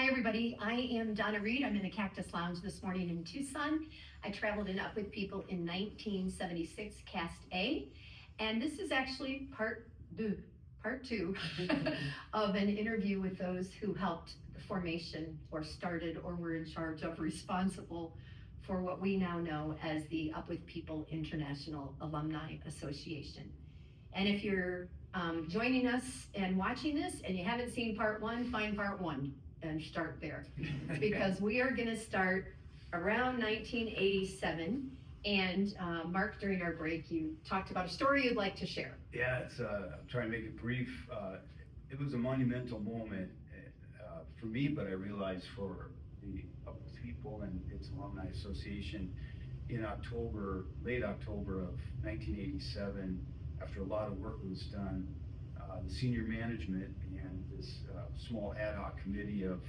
Hi everybody, I am Donna Reed. I'm in the Cactus Lounge this morning in Tucson. I traveled in Up With People in 1976, Cast A, and this is actually part two of an interview with those who helped the formation or started or were in charge of, responsible for what we now know as the Up With People International Alumni Association. And if you're joining us and watching this and you haven't seen part one, find part one and start there. Because we are gonna start around 1987. And Mark, during our break, you talked about a story you'd like to share. Yeah, I'm trying to make it brief. It was a monumental moment for me, but I realized for the Up With People and its Alumni Association in October, late October of 1987, after a lot of work was done, the senior management and this small ad hoc committee of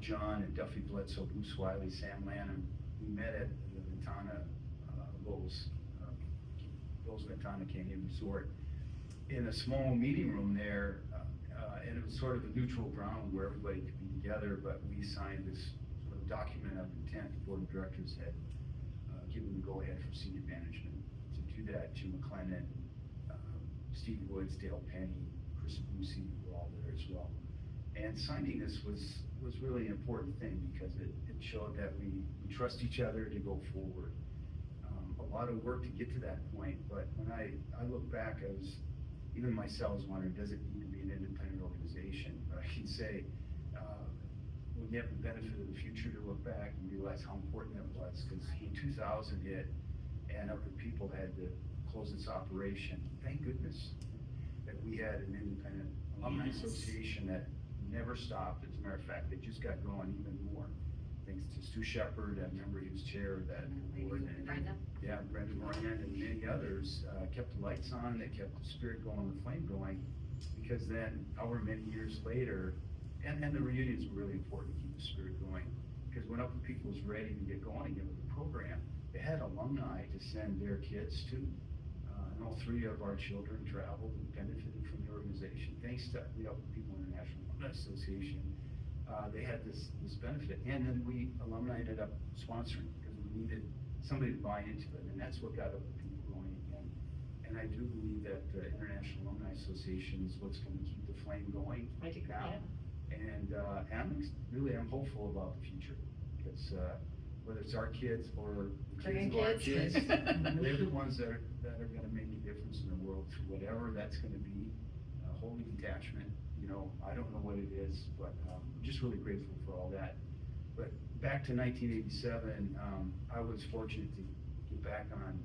John and Duffy Bledsoe, Bruce Wiley, Sam Lanham, we met at the Ventana Lowe's Ventana Canyon Resort in a small meeting room there, and it was sort of a neutral ground where everybody could be together, but we signed this sort of document of intent. The board of directors had given the go-ahead for senior management to do that. Jim McLennan, Steve Woods, Dale Penny, Chris Busey were all there as well. And signing this was really an important thing because it showed that we trust each other to go forward. A lot of work to get to that point, but when I look back, even myself was wondering, does it need to be an independent organization? But I can say, we have the benefit of the future to look back and realize how important that was, because when 2000 hit and Up With People had to close its operation, thank goodness that we had an independent alumni association that never stopped. As a matter of fact, they just got going even more. Thanks to Stu Shepard, I remember he was chair of that board. Brenda. Yeah, Brenda Moran and many others kept the lights on, they kept the spirit going, the flame going, because then however many years later, and the reunions were really important to keep the spirit going, because when Up With People was ready to get going again with the program, they had alumni to send their kids to. And all three of our children traveled and benefited from the organization. Thanks to the Up With People International Alumni Association, they had this benefit. And then we alumni ended up sponsoring because we needed somebody to buy into it. And that's what got Up With People going again. And I do believe that the International Alumni Association is what's going to keep the flame going. I agree. Now. And I'm hopeful about the future, because whether it's our kids or the kids of our kids, they're the ones that are going to make a difference in the world through whatever that's going to be. Holy detachment, I don't know what it is, but I'm just really grateful for all that. But back to 1987, I was fortunate to get back on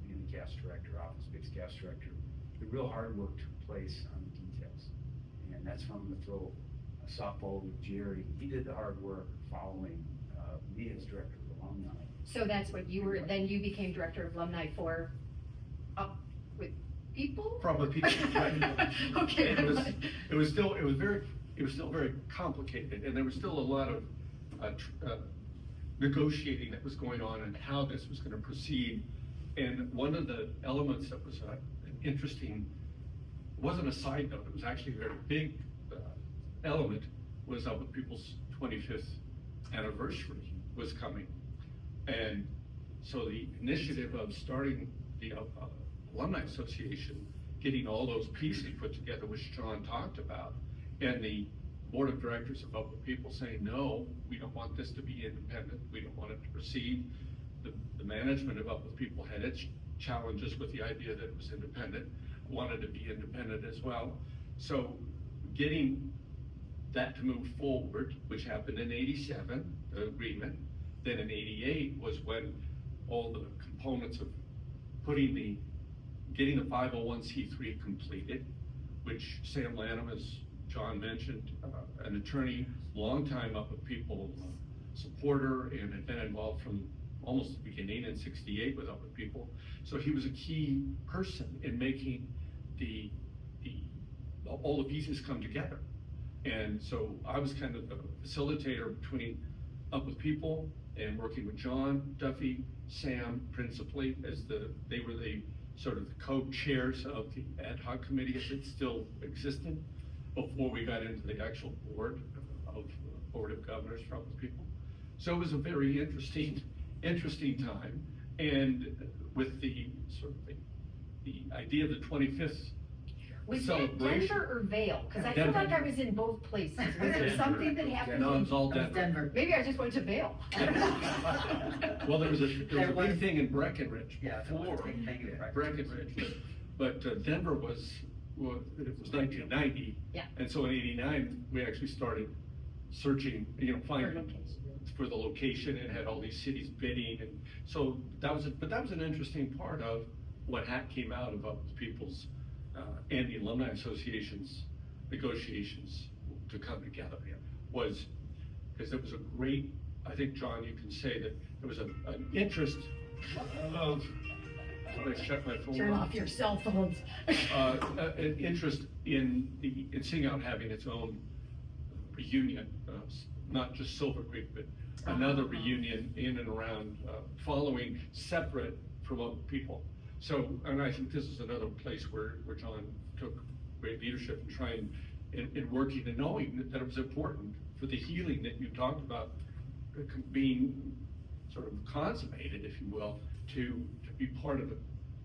being the cast director, office-based cast director. The real hard work took place on the details, and that's when I'm going to throw a softball with Jerry. He did the hard work following me as director of alumni. So that's what you were, then you became director of alumni for Up With People? From the people. Okay. It was still very complicated, and there was still a lot of negotiating that was going on and how this was going to proceed. And one of the elements that was an interesting, wasn't a side note, it was actually a very big element, was Up With People's 25th anniversary was coming. And so the initiative of starting the Alumni Association, getting all those pieces put together, which John talked about, and the board of directors of Up With People saying, no, we don't want this to be independent, we don't want it to proceed. The management of Up With People had its challenges with the idea that it was independent, wanted to be independent as well. So getting that to move forward, which happened in 87, the agreement, then in 88 was when all the components of getting the 501c3 completed, which Sam Lanham, as John mentioned, an attorney, longtime Up With People supporter, and had been involved from almost the beginning in 68 with Up With People. So he was a key person in making all the pieces come together. And so I was kind of the facilitator between Up With People and working with John, Duffy, Sam principally, as they were the sort of the co-chairs of the ad hoc committee as it still existed before we got into the actual board of Board of Governors from the people. So it was a very interesting time. And with the sort of the idea of the 25th Was that celebration. Denver or Vail? Because I feel Denver. like I was in both places. Was there something that happened? No, it was all That was Denver. Denver. Maybe I just went to Vail. Well, there was a There was. big thing in Breckenridge Yeah, there was a before big thing in Breckenridge, but Denver was, well, it was 1990. Yeah. And so in '89, we actually started searching, finding location. for the location, and had all these cities bidding, and so that was an interesting part of what came out of people's and the Alumni Association's negotiations to come together. Was because there was a great, I think, John, you can say that there was an interest of, I shut my phone Turn off your cell phones. an interest in seeing out having its own reunion, not just Silver Creek, but another reunion in and around, following separate from other people. So, and I think this is another place where John took great leadership in trying, in working and knowing that it was important for the healing that you talked about being sort of consummated, if you will, to be part of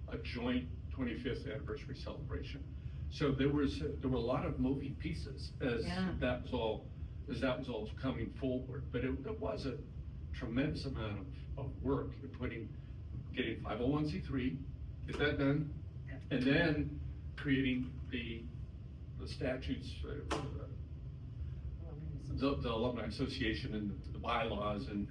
a joint 25th anniversary celebration. So there were a lot of moving pieces as that was all coming forward, but it was a tremendous amount of work in getting 501c3, get that done, and then creating the statutes, the Alumni Association and the bylaws, and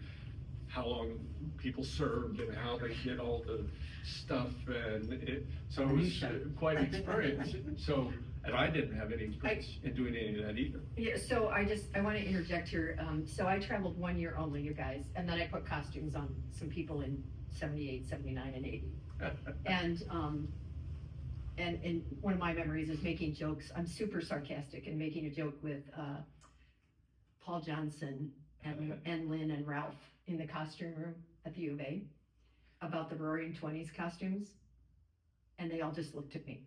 how long people served and how they did all the stuff, and so it was quite an experience. So, and I didn't have any experience in doing any of that either. Yeah, so I want to interject here. So I traveled 1 year only, you guys, and then I put costumes on some people in 78, 79, and 80. And one of my memories is making jokes. I'm super sarcastic and making a joke with Paul Johnson and Lynn and Ralph in the costume room at the U of A about the Roaring '20s costumes. And they all just looked at me.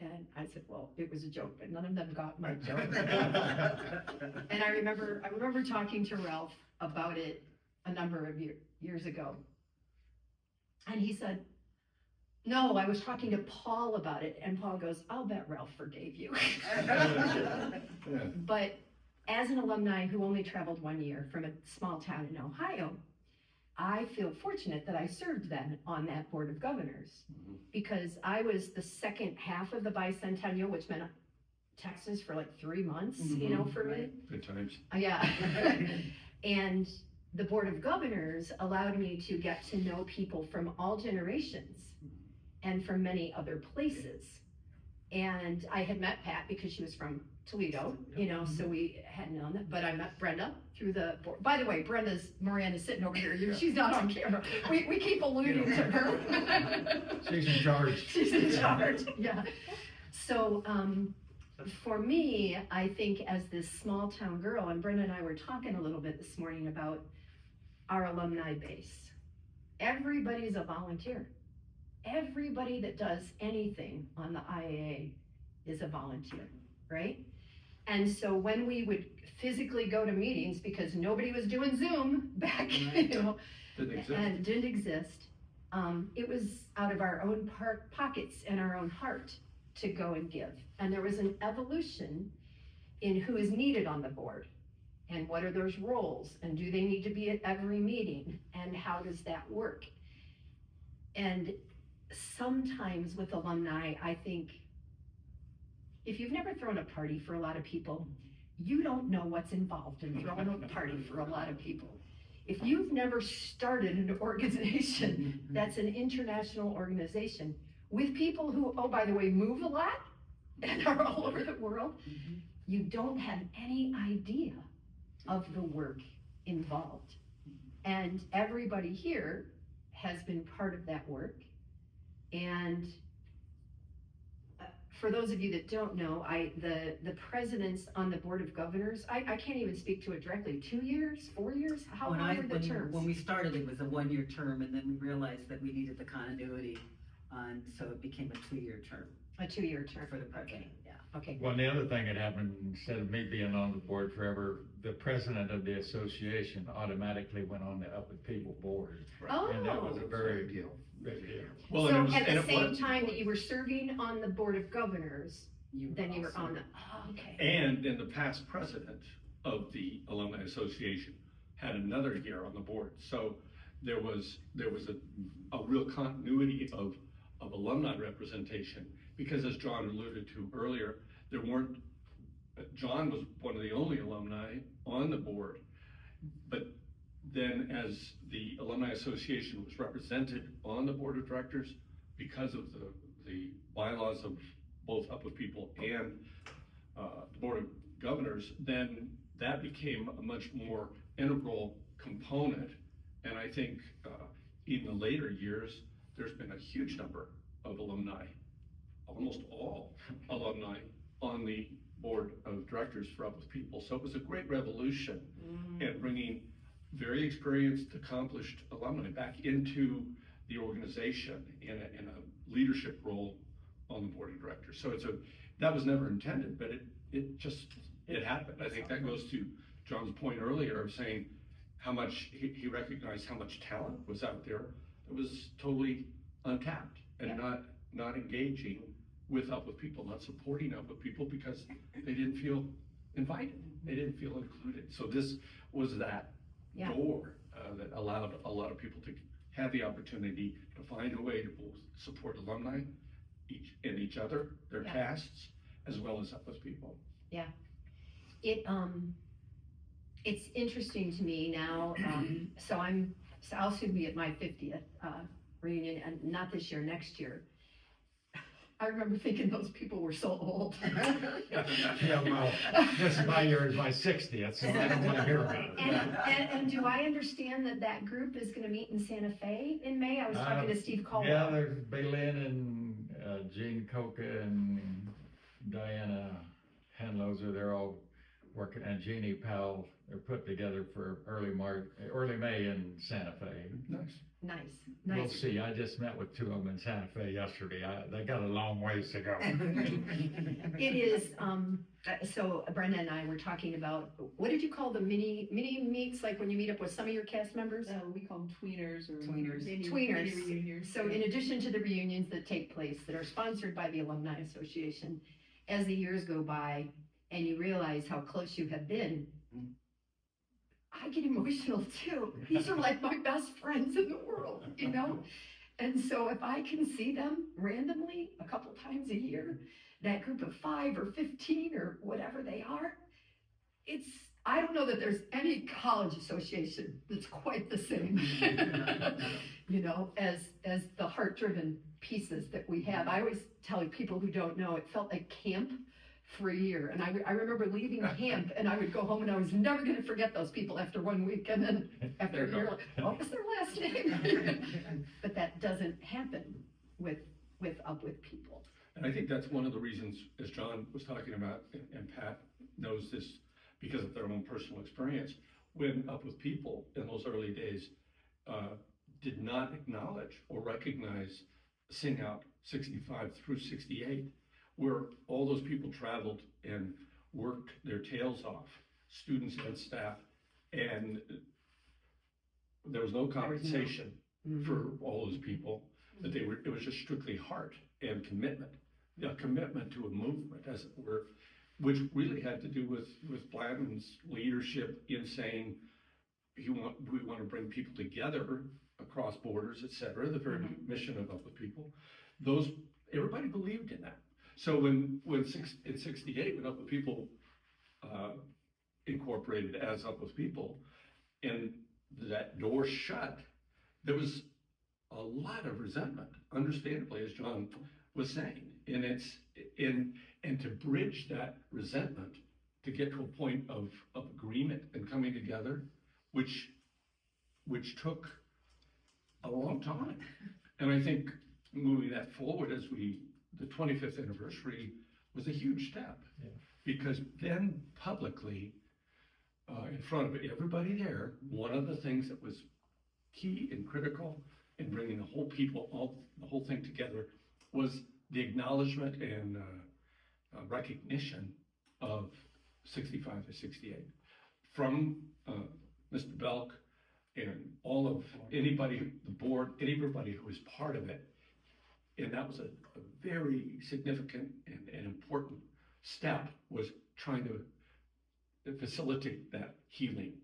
And I said, well, it was a joke, but none of them got my joke. And I remember talking to Ralph about it a number of years ago. And he said, no, I was talking to Paul about it. And Paul goes, I'll bet Ralph forgave you. But as an alumni who only traveled 1 year from a small town in Ohio, I feel fortunate that I served then on that Board of Governors, because I was the second half of the bicentennial, which meant Texas for like 3 months, for me. Good times. Yeah. And the Board of Governors allowed me to get to know people from all generations and from many other places. And I had met Pat because she was from Toledo, so we hadn't known that, but I met Brenda through the board. By the way, Miranda's sitting over here. She's not on camera. We keep alluding to her. She's in charge. She's in charge, yeah. So, for me, I think as this small town girl, and Brenda and I were talking a little bit this morning about our alumni base. Everybody's a volunteer. Everybody that does anything on the IAA is a volunteer, right? And so when we would physically go to meetings, because nobody was doing Zoom back, Didn't exist. and didn't exist, it was out of our own pockets and our own heart to go and give. And there was an evolution in who is needed on the board, and what are those roles, and do they need to be at every meeting, and how does that work? And sometimes with alumni, I think, if you've never thrown a party for a lot of people, you don't know what's involved in throwing a party for a lot of people. If you've never started an organization that's an international organization with people who, oh, by the way, move a lot and are all over the world, you don't have any idea of the work involved. And everybody here has been part of that work. And for those of you that don't know, the presidents on the Board of Governors, I can't even speak to it directly. 2 years, 4 years? How long were the terms? When we started, it was a 1 year term, and then we realized that we needed the continuity, and so it became a 2 year term. A 2-year term. For the president. Okay, yeah, okay. Well, and the other thing that happened, instead of me being on the board forever, the president of the association automatically went on the Up with People board. Oh. And that was a very Big deal. big deal. Well, So and it was- at and the it same was- time that you were serving on the Board of Governors, then you were also- on the, oh, okay. And in the past president of the Alumni Association had another year on the board. So there was a real continuity of alumni representation, because as John alluded to earlier, there weren't, John was one of the only alumni on the board. But then as the Alumni Association was represented on the board of directors, because of the bylaws of both Up With People and the Board of Governors, then that became a much more integral component. And I think in the later years, there's been a huge number of alumni, almost all alumni on the Board of Directors for Up With People. So it was a great revolution in bringing very experienced, accomplished alumni back into the organization in a leadership role on the Board of Directors. So that was never intended, but it happened. I think that goes to John's point earlier of saying how much he recognized how much talent was out there that was totally untapped and not engaging with Up With People, not supporting Up With People because they didn't feel invited. They didn't feel included. So this was that door that allowed a lot of people to have the opportunity to find a way to both support alumni each other, their casts, as well as Up With People. Yeah. It's interesting to me now, so I'll soon be at my 50th reunion, and not this year, next year. I remember thinking those people were so old. Yeah, well, this is my year is my 60th, so I don't want to hear about it. And do I understand that group is gonna meet in Santa Fe in May? I was talking to Steve Yeah, Caldwell. there's Baylin and Jean Coca and Diana Hanloser, they're all working, and Jeannie Powell, they're put together for early May in Santa Fe. Nice. We'll Nice. see, I just met with 2 of them in Santa Fe yesterday, they got a long ways to go. It is, so Brenda and I were talking about, what did you call the mini meets, like when you meet up with some of your cast members? We call them tweeners or Tweeners. mini Tweeners. reunions. So in addition to the reunions that take place, that are sponsored by the Alumni Association, as the years go by and you realize how close you have been, I get emotional too. These are like my best friends in the world, you know? And so if I can see them randomly a couple times a year, that group of 5 or 15 or whatever they are, I don't know that there's any college association that's quite the same, you know, as the heart-driven pieces that we have. I always tell people who don't know, it felt like camp for a year. And I remember leaving camp and I would go home and I was never going to forget those people after 1 week. And then after a year, like, what was their last name? But that doesn't happen with Up With People. And I think that's one of the reasons, as John was talking about, and Pat knows this because of their own personal experience, when Up With People in those early days did not acknowledge or recognize Sing Out 65 through 68, where all those people traveled and worked their tails off, students and staff, and there was no compensation for all those people, that it was just strictly heart and commitment, a commitment to a movement, as it were, which really had to do with Blandon's leadership in saying, we want to bring people together across borders, et cetera, the very mission of Up With People. Everybody believed in that. So in 68, when Up With People incorporated as Up With People, and that door shut, there was a lot of resentment, understandably, as John was saying. And to bridge that resentment, to get to a point of agreement and coming together, which took a long time. And I think moving that forward the 25th anniversary was a huge step, because then publicly, in front of everybody there, one of the things that was key and critical in bringing the whole thing together was the acknowledgement and recognition of 65 to 68 from Mr. Belk and all of anybody, the board, everybody who was part of it. And that was a very significant and important step, was trying to facilitate that healing,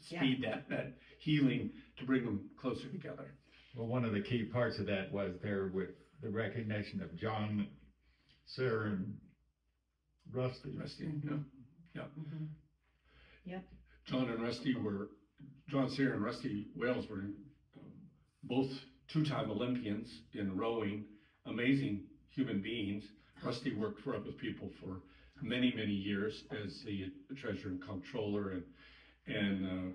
speed that healing to bring them closer together. Well, one of the key parts of that was there with the recognition of John, Sarah, and Rusty. Rusty, yeah. Yep. John, Sarah, and Rusty Wales were both two-time Olympians in rowing, amazing human beings. Rusty worked for other people for many, many years as the treasurer and comptroller, and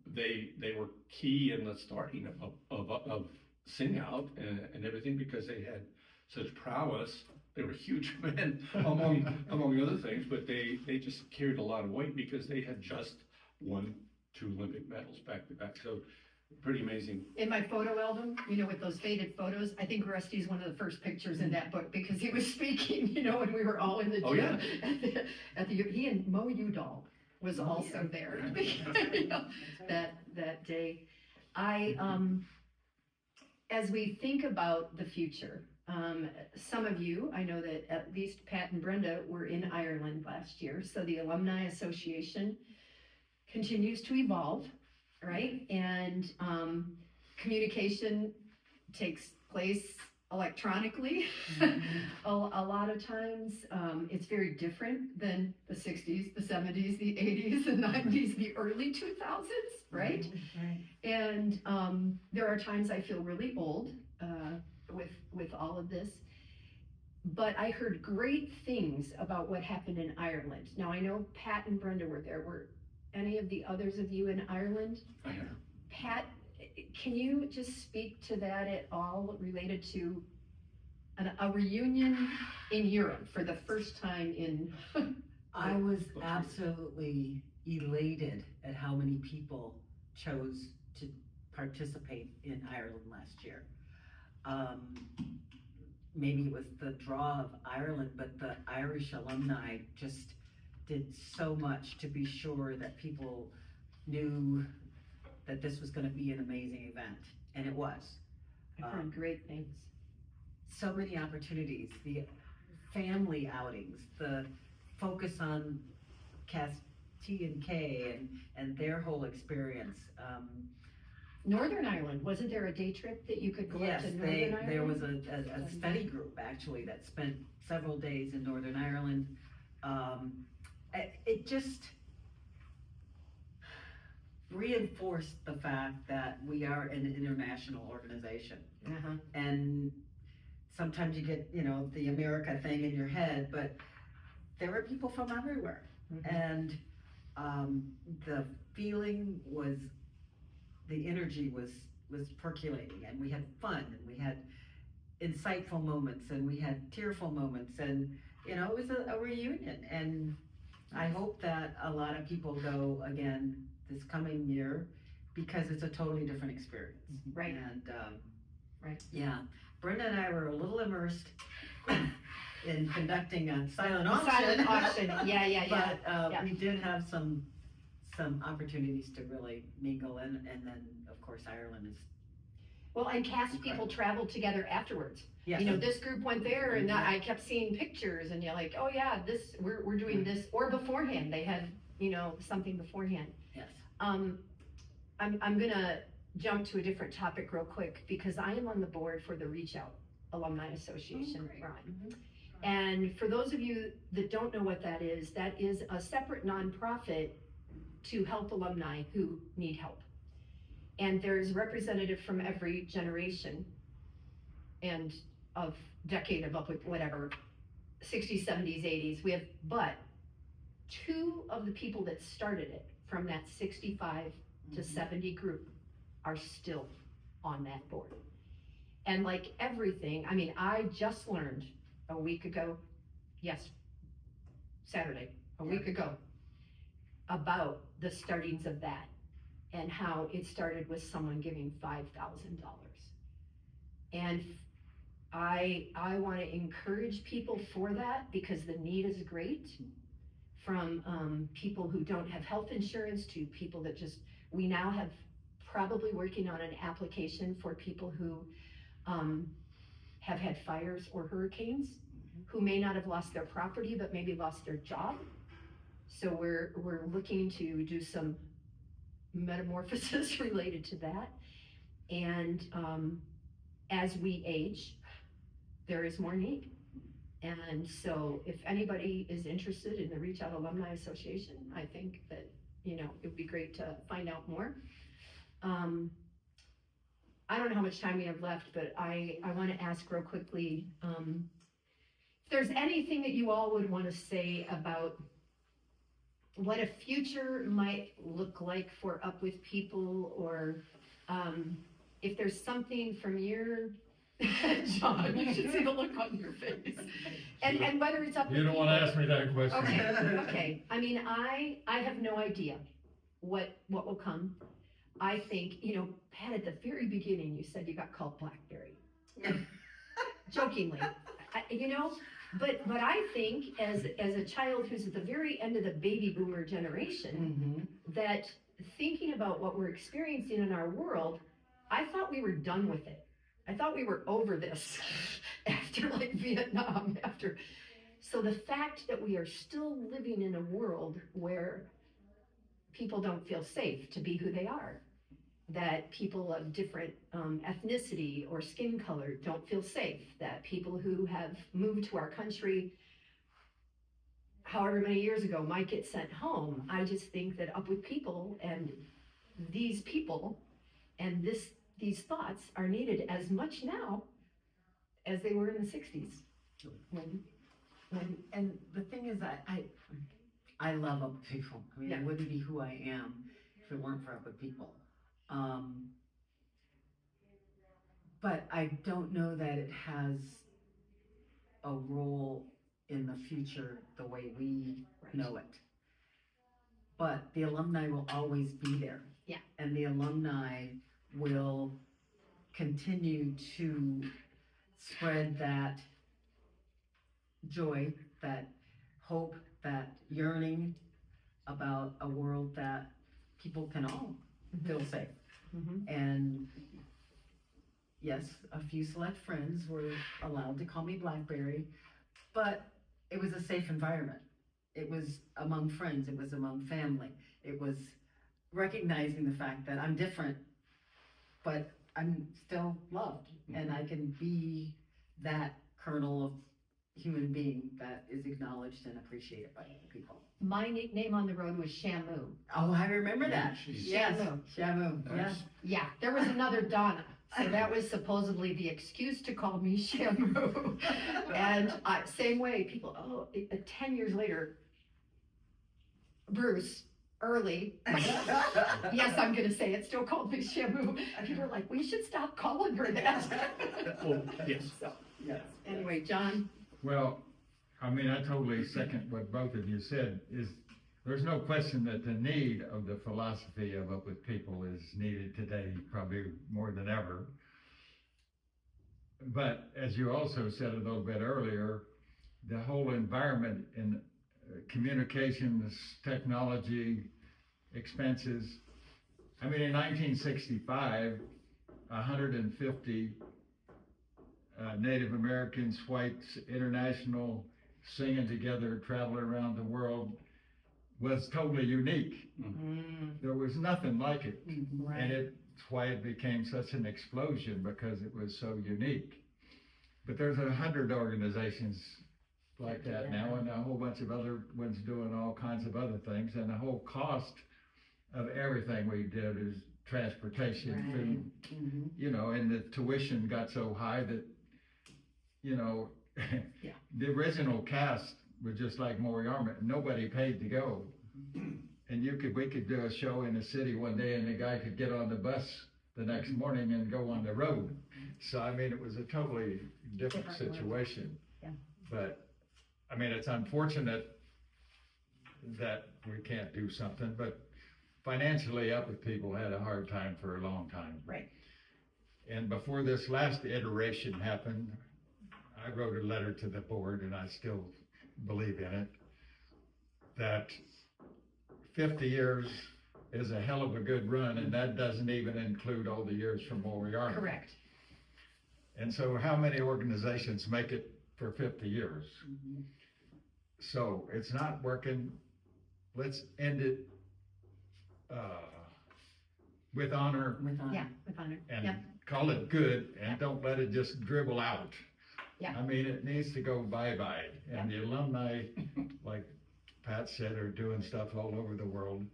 they were key in the starting of Sing Out and everything, because they had such prowess. They were huge men among other things, but they just carried a lot of weight because they had just won 2 Olympic medals back to back. So pretty amazing. In my photo album, with those faded photos, I think Rusty's one of the first pictures in that book, because he was speaking, and we were all in the gym. Oh, yeah. He and Mo Udall was also there that day. As we think about the future, some of you, I know that at least Pat and Brenda were in Ireland last year, so the Alumni Association continues to evolve, right? And communication takes place electronically. A lot of times it's very different than the 60s, the 70s, the 80s, the 90s, the early 2000s, right? And there are times I feel really old with all of this. But I heard great things about what happened in Ireland. Now, I know Pat and Brenda were there. Were any of the others of you in Ireland? I am. Pat, can you just speak to that at all, related to a reunion in Europe for the first time in... I was absolutely elated at how many people chose to participate in Ireland last year. Maybe it was the draw of Ireland, but the Irish alumni just did so much to be sure that people knew that this was going to be an amazing event, and it was. I've heard great things. So many opportunities, the family outings, the focus on Cast T and K and their whole experience. Northern Ireland, wasn't there a day trip that you could go Yes, up to Northern Ireland? there was a study group actually that spent several days in Northern Ireland. It just reinforced the fact that we are an international organization. And sometimes you get, the America thing in your head, but there were people from everywhere. And the feeling was, the energy was percolating, and we had fun, and we had insightful moments, and we had tearful moments, and it was a reunion. And I hope that a lot of people go again this coming year, because it's a totally different experience. Right. And right. Yeah, Brenda and I were a little immersed in conducting a silent auction. Silent auction, yeah. But we did have some opportunities to really mingle in, and then of course Ireland is. Well, and cast people traveled together afterwards. Yes. This group went there, and I kept seeing pictures, and you're like, oh yeah, we're doing this, or beforehand they had something beforehand. Yes. I'm gonna jump to a different topic real quick, because I am on the board for the Reach Out Alumni Association, Ron. And for those of you that don't know what that is a separate nonprofit to help alumni who need help. And there's representative from every generation and of decade of up with whatever, 60s, 70s, 80s. We have, but 2 of the people that started it from that 65 to 70 group are still on that board. And like everything, I just learned a week ago, Saturday, a week ago, about the startings of that, and how it started with someone giving $5,000. And I want to encourage people for that because the need is great. From people who don't have health insurance to people that just, we now have probably working on an application for people who have had fires or hurricanes, who may not have lost their property, but maybe lost their job. So we're looking to do some metamorphosis related to that. And as we age, there is more need. And so if anybody is interested in the Reach Out Alumni Association, I think that, you know, it would be great to find out more. I don't know how much time we have left, but I want to ask real quickly, if there's anything that you all would want to say about what a future might look like for Up With People, or if there's something from your, John, you should see the look on your face. And whether it's Up With You don't People. wanna ask me that question. Okay, okay. I mean, I have no idea what will come. I think, you know, Pat, at the very beginning, you said you got called Blackberry. Jokingly, you know, but I think as a child who's at the very end of the baby boomer generation, that thinking about what we're experiencing in our world, I thought we were done with it. I thought we were over this after like Vietnam, so the fact that we are still living in a world where people don't feel safe to be who they are, that people of different ethnicity or skin color don't feel safe, that people who have moved to our country however many years ago might get sent home. I just think that Up With People and these people and these thoughts are needed as much now as they were in the 60s. And the thing is, I love Up With People. I mean, I wouldn't be who I am if it weren't for Up With People. But I don't know that it has a role in the future the way we know it. But the alumni will always be there. Yeah. And the alumni will continue to spread that joy, that hope, that yearning about a world that people can all feel safe. And yes, a few select friends were allowed to call me Blackberry, but it was a safe environment. It was among friends, it was among family. It was recognizing the fact that I'm different, but I'm still loved, and I can be that kernel of human being that is acknowledged and appreciated by people. My nickname on the road was Shamu. Oh, I remember that. Yes, Shamu, yes. Yeah, there was another Donna. So that was supposedly the excuse to call me Shamu. And same way, people, 10 years later, Bruce, early, yes, I'm gonna say it, still called me Shamu. And people are like, we should stop calling her that. Well, yes. So, yes. Anyway, John. Well, I mean, I totally second what both of you said. There's no question that the need of the philosophy of Up With People is needed today, probably more than ever. But as you also said a little bit earlier, the whole environment in communications, technology, expenses. I mean, in 1965, 150 Native Americans, whites, international, singing together, traveling around the world was totally unique. There was nothing like it. Right. And it's why it became such an explosion, because it was so unique. But there's 100 organizations like that now, and a whole bunch of other ones doing all kinds of other things, and the whole cost of everything we did is transportation, food, you know, and the tuition got so high that, you know, the original cast was just like Moriarty. Nobody paid to go. And we could do a show in the city one day and the guy could get on the bus the next morning and go on the road. So, I mean, it was a totally different situation. But, I mean, it's unfortunate that we can't do something, but financially Up With People had a hard time for a long time. Right. And before this last iteration happened, I wrote a letter to the board, and I still believe in it, that 50 years is a hell of a good run, and that doesn't even include all the years from where we are. Correct. And so how many organizations make it for 50 years? Mhm. So it's not working. Let's end it, with honor With honor. Yeah, with honor. and Yep. call it good, and don't let it just dribble out. Yeah. I mean, it needs to go bye-bye, and the alumni, like Pat said, are doing stuff all over the world,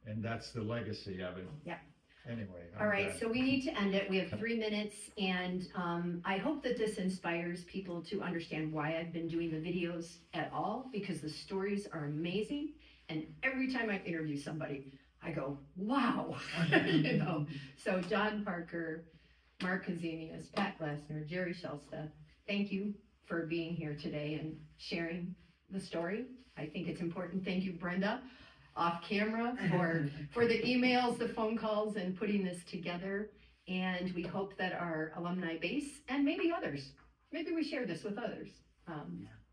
and that's the legacy of it. Yeah. Anyway. All right, so we need to end it. We have 3 minutes, and I hope that this inspires people to understand why I've been doing the videos at all, because the stories are amazing, and every time I interview somebody, I go, wow, you know? So John Parker, Mark Kazemius, Pat Glassner, Jerry Shelsta, thank you for being here today and sharing the story. I think it's important. Thank you, Brenda, off camera, for the emails, the phone calls, and putting this together. And we hope that our alumni base, and maybe others, maybe we share this with others,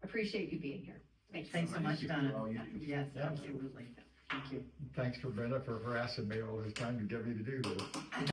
appreciate you being here. Thanks. Thanks so much, Thank you Donna. for all you do. Yes, Yeah. absolutely. Thank you. Thanks for Brenda for harassing me all this time to get me to do this.